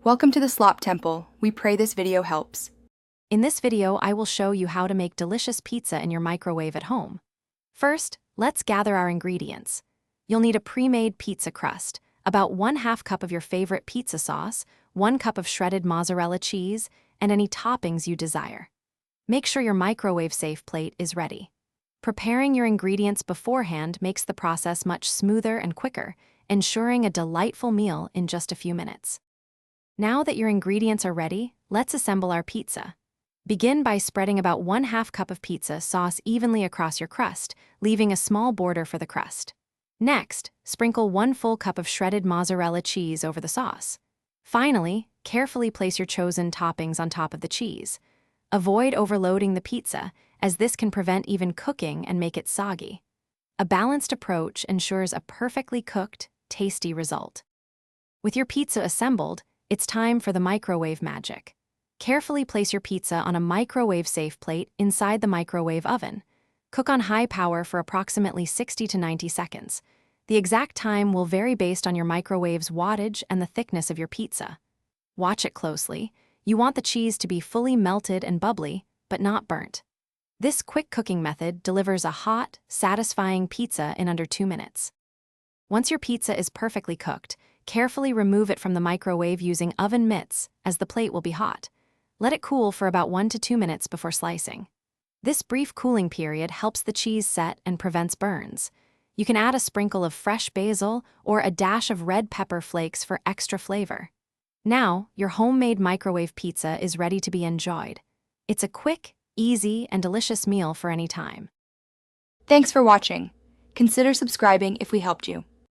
Welcome to the Slop Temple. We pray this video helps. In this video, I will show you how to make delicious pizza in your microwave at home. First, let's gather our ingredients. You'll need a pre-made pizza crust, about 1/2 cup of your favorite pizza sauce, 1 cup of shredded mozzarella cheese, and any toppings you desire. Make sure your microwave-safe plate is ready. Preparing your ingredients beforehand makes the process much smoother and quicker, ensuring a delightful meal in just a few minutes. Now that your ingredients are ready, let's assemble our pizza. Begin by spreading about 1/2 cup of pizza sauce evenly across your crust, leaving a small border for the crust. Next, sprinkle 1 full cup of shredded mozzarella cheese over the sauce. Finally, carefully place your chosen toppings on top of the cheese. Avoid overloading the pizza, as this can prevent even cooking and make it soggy. A balanced approach ensures a perfectly cooked, tasty result. With your pizza assembled, it's time for the microwave magic. Carefully place your pizza on a microwave-safe plate inside the microwave oven. Cook on high power for approximately 60 to 90 seconds. The exact time will vary based on your microwave's wattage and the thickness of your pizza. Watch it closely. You want the cheese to be fully melted and bubbly, but not burnt. This quick cooking method delivers a hot, satisfying pizza in under 2 minutes. Once your pizza is perfectly cooked, carefully remove it from the microwave using oven mitts, as the plate will be hot. Let it cool for about 1 to 2 minutes before slicing. This brief cooling period helps the cheese set and prevents burns. You can add a sprinkle of fresh basil or a dash of red pepper flakes for extra flavor. Now, your homemade microwave pizza is ready to be enjoyed. It's a quick, easy, and delicious meal for any time. Thanks for watching. Consider subscribing if we helped you.